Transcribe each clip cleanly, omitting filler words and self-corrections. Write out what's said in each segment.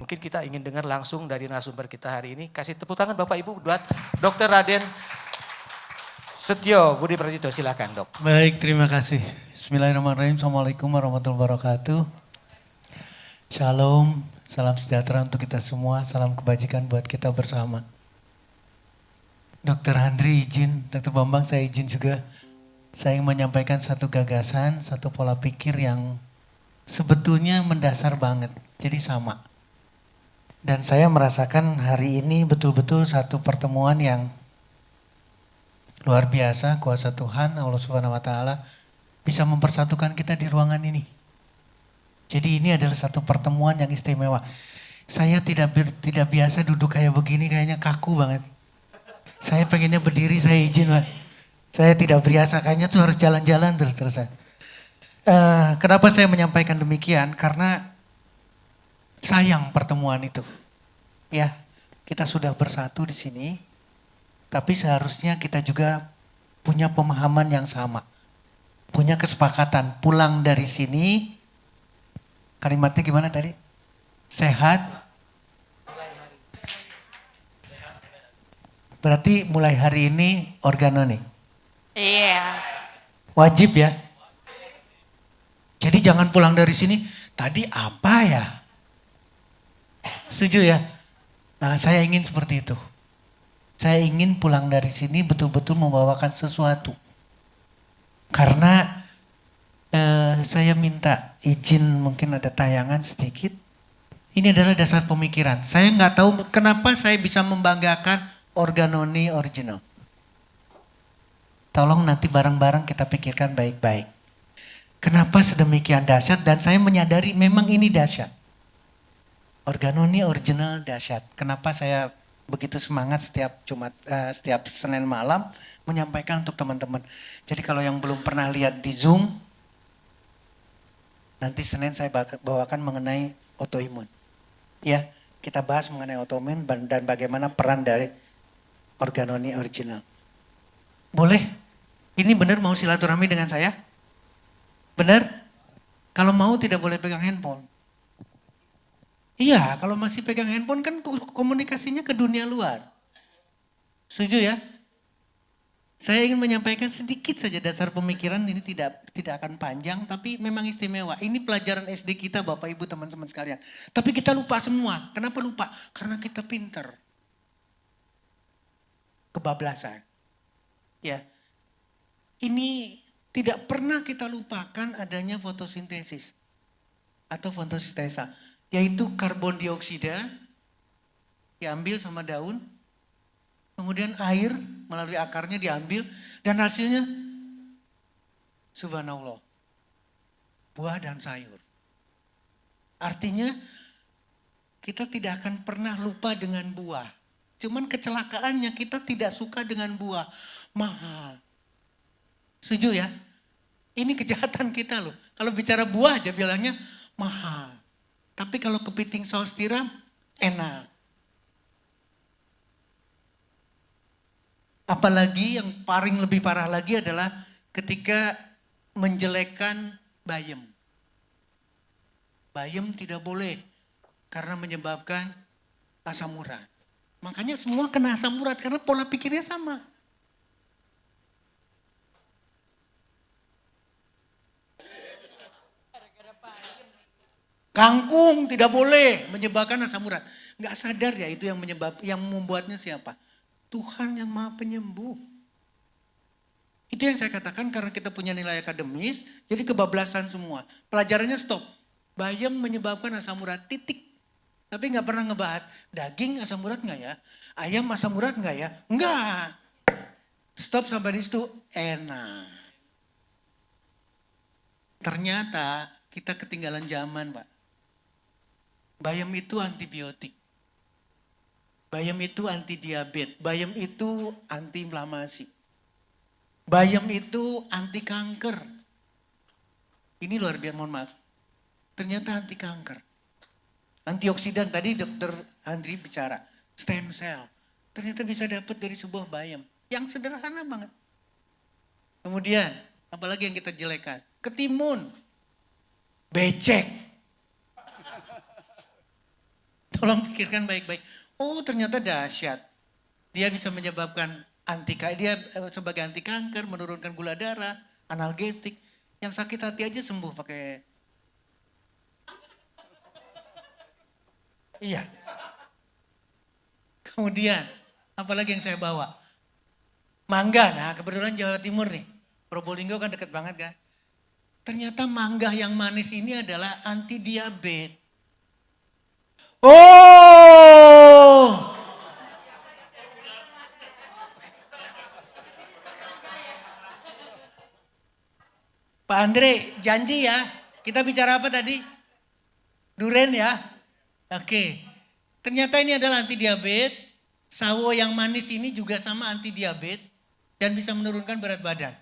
mungkin kita ingin dengar langsung dari narasumber kita hari ini. Kasih tepuk tangan Bapak Ibu buat Dr. Raden Setio Budi Prasetyo, silakan Dok. Baik, terima kasih. Bismillahirrahmanirrahim. Assalamualaikum warahmatullahi wabarakatuh. Shalom, salam sejahtera untuk kita semua, salam kebajikan buat kita bersama. Dr. Handri izin, Dr. Bambang saya izin juga. Saya ingin menyampaikan satu gagasan, satu pola pikir yang sebetulnya mendasar banget, jadi sama. Dan saya merasakan hari ini betul-betul satu pertemuan yang luar biasa, kuasa Tuhan, Allah Subhanahu wa Ta'ala bisa mempersatukan kita di ruangan ini. Jadi ini adalah satu pertemuan yang istimewa. Saya tidak biasa duduk kayak begini, kayaknya kaku banget. Saya pengennya berdiri, saya izin Pak. Saya tidak biasa, kayaknya tuh harus jalan-jalan terus-terusan. Kenapa saya menyampaikan demikian? Karena sayang pertemuan itu. Ya, kita sudah bersatu di sini, tapi seharusnya kita juga punya pemahaman yang sama. Punya kesepakatan, pulang dari sini, kalimatnya gimana tadi? Sehat. Berarti mulai hari ini organo nih. Iya. Wajib ya. Jadi jangan pulang dari sini, tadi apa ya? Setuju ya? Nah saya ingin seperti itu. Saya ingin pulang dari sini betul-betul membawakan sesuatu. Karena saya minta izin, mungkin ada tayangan sedikit. Ini adalah dasar pemikiran. Saya nggak tahu kenapa saya bisa membanggakan Organoni original. Tolong nanti bareng-bareng kita pikirkan baik-baik. Kenapa sedemikian dahsyat, dan saya menyadari memang ini dahsyat. Organoni original dahsyat. Kenapa saya begitu semangat setiap Senin malam menyampaikan untuk teman-teman. Jadi kalau yang belum pernah lihat di Zoom, nanti Senin saya bawakan mengenai autoimun. Ya, kita bahas mengenai autoimun dan bagaimana peran dari Organoni original. Boleh? Ini benar mau silaturahmi dengan saya? Benar? Kalau mau tidak boleh pegang handphone. Iya, kalau masih pegang handphone kan komunikasinya ke dunia luar. Setuju ya? Saya ingin menyampaikan sedikit saja dasar pemikiran, ini tidak akan panjang tapi memang istimewa. Ini pelajaran SD kita Bapak Ibu teman-teman sekalian. Tapi kita lupa semua. Kenapa lupa? Karena kita pinter. Kebablasan. Ya. Ini tidak pernah kita lupakan adanya fotosintesis atau fotosintesa, yaitu karbon dioksida diambil sama daun, kemudian air melalui akarnya diambil dan hasilnya subhanallah, buah dan sayur. Artinya kita tidak akan pernah lupa dengan buah. Cuman kecelakaannya kita tidak suka dengan buah, mahal. Setuju ya? Ini kejahatan kita loh. Kalau bicara buah aja bilangnya mahal. Tapi kalau kepiting saus tiram enak. Apalagi yang paling lebih parah lagi adalah ketika menjelekkan bayam. Bayam tidak boleh karena menyebabkan asam urat. Makanya semua kena asam urat karena pola pikirnya sama. Kangkung tidak boleh menyebabkan asam urat. Nggak sadar ya itu yang membuatnya siapa? Tuhan yang Maha Penyembuh. Itu yang saya katakan karena kita punya nilai akademis, jadi kebablasan semua. Pelajarannya stop. Bayam menyebabkan asam urat, titik. Tapi nggak pernah ngebahas daging asam urat nggak ya? Ayam asam urat nggak ya? Nggak. Stop sampai di situ enak. Ternyata kita ketinggalan zaman Pak. Bayam itu antibiotik. Bayam itu anti diabetes. Bayam itu anti inflamasi. Bayam itu anti kanker. Ini luar biasa, mohon maaf. Ternyata anti kanker. Antioksidan tadi Dr. Andri bicara, stem cell. Ternyata bisa dapat dari sebuah bayam. Yang sederhana banget. Kemudian, apalagi yang kita jelekan? Ketimun. Becek. Tolong pikirkan baik-baik. Oh ternyata dahsyat. Dia bisa menyebabkan dia sebagai anti kanker, menurunkan gula darah, analgesik. Yang sakit hati aja sembuh pakai. Iya. Kemudian, apalagi yang saya bawa? Mangga, nah kebetulan Jawa Timur nih. Probolinggo kan deket banget kan. Ternyata mangga yang manis ini adalah anti diabetes. Oh! Pak Andre, janji ya. Kita bicara apa tadi? Duren ya? Oke. Ternyata ini adalah anti diabetes. Sawo yang manis ini juga sama anti diabetes. Dan bisa menurunkan berat badan.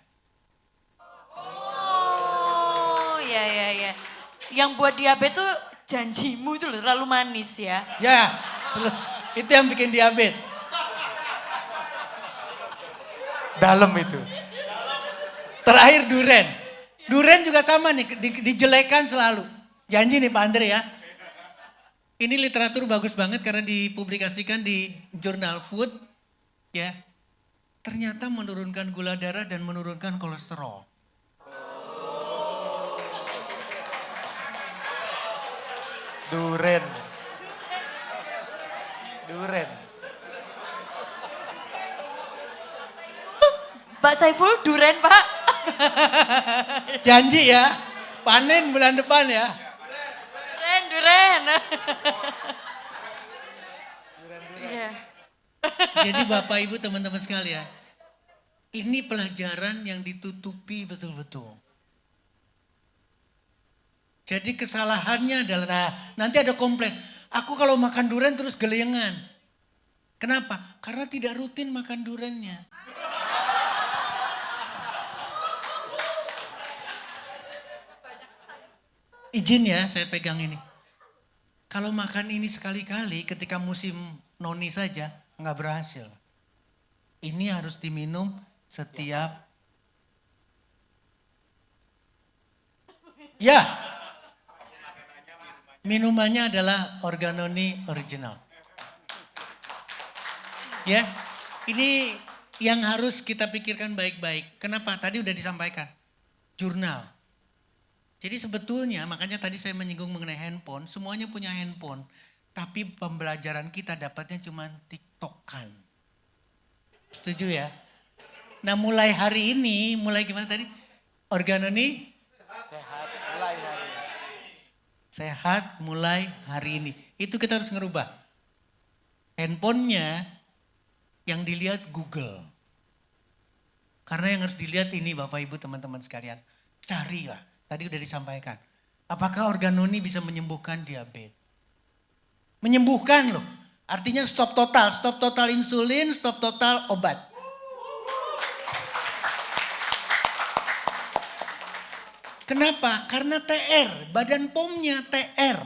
Oh, ya. Yang buat diabetes tuh janjimu itu loh, terlalu manis ya. Ya, itu yang bikin diabetes. Dalam itu. Terakhir duren. Duren juga sama nih, dijelekan selalu. Janji nih Pak Andre ya. Ini literatur bagus banget karena dipublikasikan di jurnal Food. Ya, ternyata menurunkan gula darah dan menurunkan kolesterol. Duren. Pak Saiful, duren Pak. Janji ya, panen bulan depan ya. Duren. Iya. Jadi Bapak Ibu teman-teman sekalian, ini pelajaran yang ditutupi betul-betul. Jadi kesalahannya adalah, nah nanti ada komplain. Aku kalau makan durian terus geliengan. Kenapa? Karena tidak rutin makan duriannya. Izin ya saya pegang ini. Kalau makan ini sekali-kali ketika musim noni saja nggak berhasil. Ini harus diminum setiap. Ya. Minumannya adalah Organoni Original. Ya. Ini yang harus kita pikirkan baik-baik. Kenapa? Tadi udah disampaikan. Jurnal. Jadi sebetulnya makanya tadi saya menyinggung mengenai handphone. Semuanya punya handphone. Tapi pembelajaran kita dapatnya cuma TikTokan. Setuju ya? Nah mulai hari ini, mulai gimana tadi? Organoni? Sehat mulai hari ini. Itu kita harus ngerubah. Handphonenya yang dilihat Google. Karena yang harus dilihat ini Bapak Ibu teman-teman sekalian. Carilah. Tadi udah disampaikan. Apakah Organoni bisa menyembuhkan diabetes? Menyembuhkan loh. Artinya stop total insulin, stop total obat. Kenapa? Karena TR, badan POM-nya TR.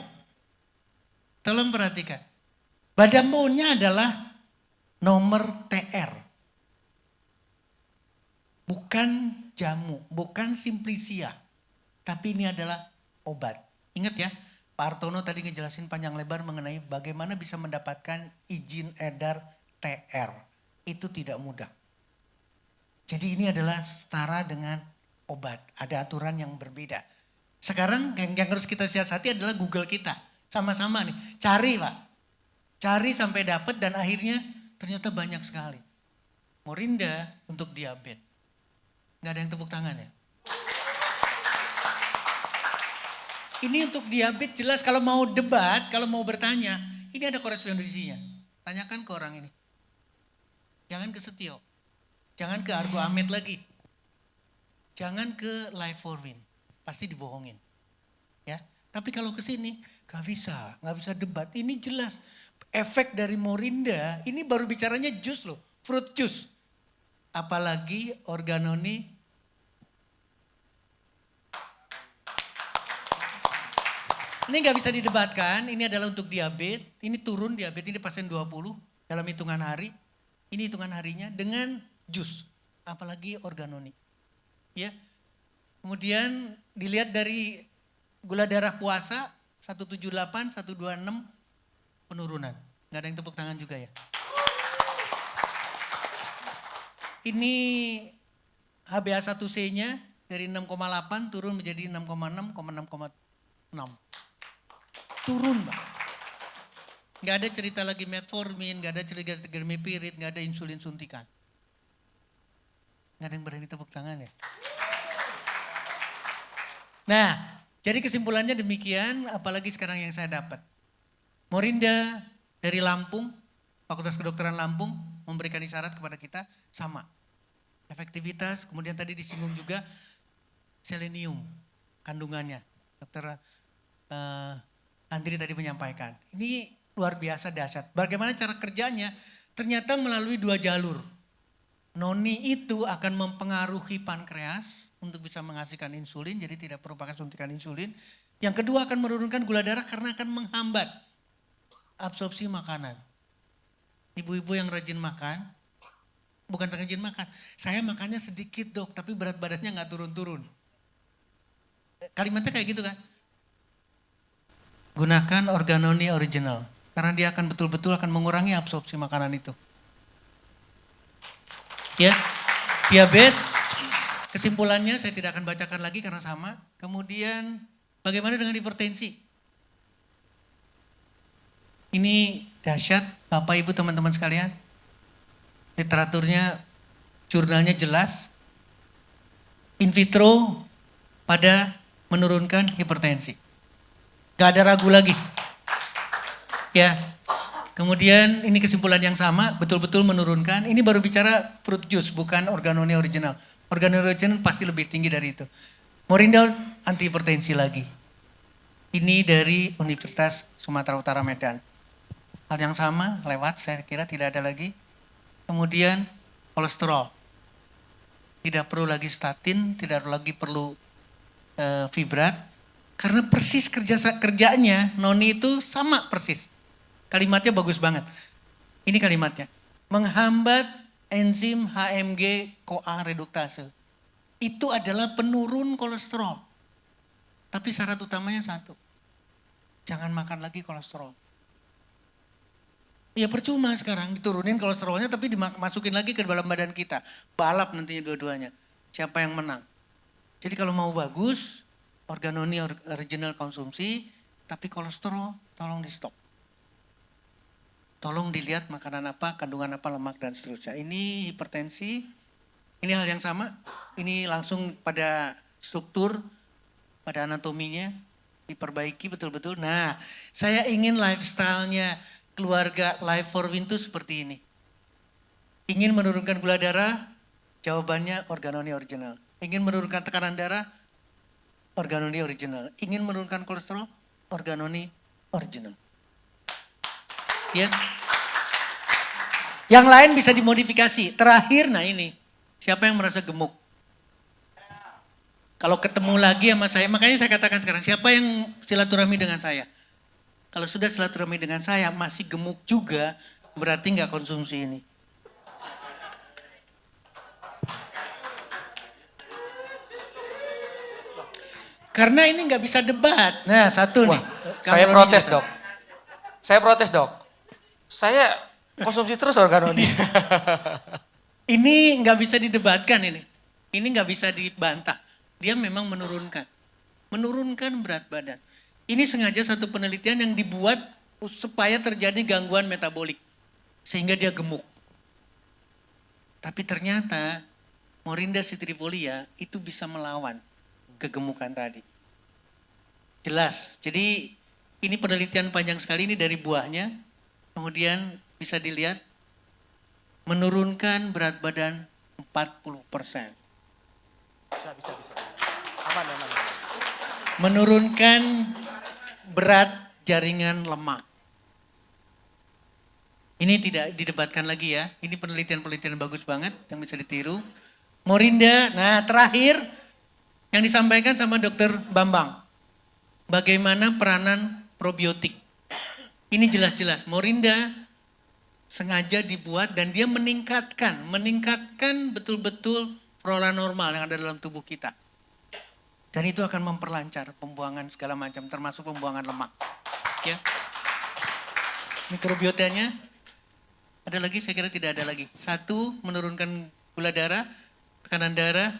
Tolong perhatikan. Badan POM-nya adalah nomor TR. Bukan jamu, bukan Simplicia. Tapi ini adalah obat. Ingat ya, Pak Artono tadi ngejelasin panjang lebar mengenai bagaimana bisa mendapatkan izin edar TR. Itu tidak mudah. Jadi ini adalah setara dengan obat. Ada aturan yang berbeda. Sekarang yang harus kita siasati adalah Google kita. Sama-sama nih, cari Pak. Cari sampai dapat dan akhirnya ternyata banyak sekali. Morinda untuk diabetes. Nggak ada yang tepuk tangan ya? Ini untuk diabetes jelas kalau mau debat, kalau mau bertanya, ini ada korespondensinya. Tanyakan ke orang ini. Jangan ke Setio. Jangan ke Argo Ahmed lagi. Jangan ke Live for Win. Pasti dibohongin. Ya. Tapi kalau ke sini nggak bisa debat. Ini jelas efek dari Morinda, ini baru bicaranya jus loh, fruit juice. Apalagi Organoni. Ini nggak bisa didebatkan, ini adalah untuk diabetes, ini turun diabetes, ini pasien 20 dalam hitungan hari. Ini hitungan harinya dengan jus, apalagi Organoni. Ya. Kemudian dilihat dari gula darah puasa 178, 126, penurunan. Nggak ada yang tepuk tangan juga ya. Ini HbA1c-nya dari 6,8 turun menjadi 6,6, 6,6. Turun, Pak. Nggak ada cerita lagi metformin, nggak ada cerita glimepiride, nggak ada insulin suntikan. Nggak ada yang berani tepuk tangan ya. Nah, jadi kesimpulannya demikian, apalagi sekarang yang saya dapat. Morinda dari Lampung, Fakultas Kedokteran Lampung, memberikan isyarat kepada kita sama. Efektivitas, kemudian tadi disinggung juga selenium kandungannya. Dokter Andri tadi menyampaikan. Ini luar biasa dahsyat. Bagaimana cara kerjanya? Ternyata melalui 2 jalur. Noni itu akan mempengaruhi pankreas untuk bisa menghasilkan insulin, jadi tidak perlu pakai suntikan insulin. Yang kedua akan menurunkan gula darah karena akan menghambat absorpsi makanan. Ibu-ibu yang rajin makan, bukan rajin makan, saya makannya sedikit dok, tapi berat badannya nggak turun-turun. Kalimatnya kayak gitu kan? Gunakan Organoni Original, karena dia akan betul-betul akan mengurangi absorpsi makanan itu. Ya, diabetes, kesimpulannya saya tidak akan bacakan lagi karena sama. Kemudian bagaimana dengan hipertensi? Ini dahsyat Bapak Ibu teman-teman sekalian. Literaturnya, jurnalnya jelas. In vitro pada menurunkan hipertensi. Gak ada ragu lagi. Ya. Kemudian ini kesimpulan yang sama, betul-betul menurunkan. Ini baru bicara fruit juice, bukan Organoni Original. Organoni Original pasti lebih tinggi dari itu. Morinda anti hipertensi lagi. Ini dari Universitas Sumatera Utara Medan. Hal yang sama, lewat, saya kira tidak ada lagi. Kemudian kolesterol. Tidak perlu lagi statin, tidak lagi perlu fibrat. Karena persis kerjanya, Noni itu sama persis. Kalimatnya bagus banget. Ini kalimatnya. Menghambat enzim HMG-CoA reduktase. Itu adalah penurun kolesterol. Tapi syarat utamanya satu. Jangan makan lagi kolesterol. Ya percuma sekarang diturunin kolesterolnya tapi dimasukin lagi ke dalam badan kita. Balap nantinya dua-duanya. Siapa yang menang. Jadi kalau mau bagus, Organoni Original konsumsi, tapi kolesterol tolong di stop. Tolong dilihat makanan apa, kandungan apa, lemak dan seterusnya. Ini hipertensi, ini hal yang sama. Ini langsung pada struktur, pada anatominya diperbaiki betul-betul. Nah, saya ingin lifestyle-nya keluarga Life for Win itu seperti ini. Ingin menurunkan gula darah, jawabannya Organoni Original. Ingin menurunkan tekanan darah, Organoni Original. Ingin menurunkan kolesterol, Organoni Original. Ya. Yang lain bisa dimodifikasi. Terakhir, nah ini. Siapa yang merasa gemuk? Kalau ketemu lagi sama saya, makanya saya katakan sekarang, siapa yang silaturahmi dengan saya? Kalau sudah silaturahmi dengan saya, masih gemuk juga, berarti nggak konsumsi ini. Karena ini nggak bisa debat. Nah, satu nih. Saya protes dok. Saya protes dok. Saya konsumsi terus Organoni. Ini nggak bisa didebatkan ini. Ini nggak bisa dibantah. Dia memang menurunkan. Menurunkan berat badan. Ini sengaja satu penelitian yang dibuat supaya terjadi gangguan metabolik. Sehingga dia gemuk. Tapi ternyata Morinda citrifolia itu bisa melawan kegemukan tadi. Jelas. Jadi ini penelitian panjang sekali ini dari buahnya. Kemudian bisa dilihat menurunkan berat badan 40%. Bisa. Aman. Menurunkan berat jaringan lemak. Ini tidak didebatkan lagi ya. Ini penelitian-penelitian bagus banget yang bisa ditiru. Morinda, nah terakhir yang disampaikan sama Dokter Bambang. Bagaimana peranan probiotik. Ini jelas-jelas Morinda sengaja dibuat dan dia meningkatkan betul-betul flora normal yang ada dalam tubuh kita. Dan itu akan memperlancar pembuangan segala macam termasuk pembuangan lemak. Ya. mikrobiotanya. Ada lagi? Saya kira tidak ada lagi. 1, menurunkan gula darah, tekanan darah,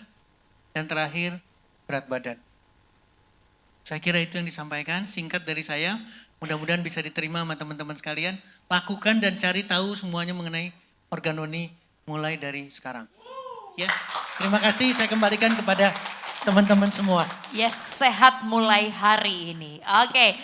dan terakhir berat badan. Saya kira itu yang disampaikan, singkat dari saya. Mudah-mudahan bisa diterima sama teman-teman sekalian. Lakukan dan cari tahu semuanya mengenai Organoni mulai dari sekarang. Ya, terima kasih. Saya kembalikan kepada teman-teman semua. Yes, sehat mulai hari ini. Oke,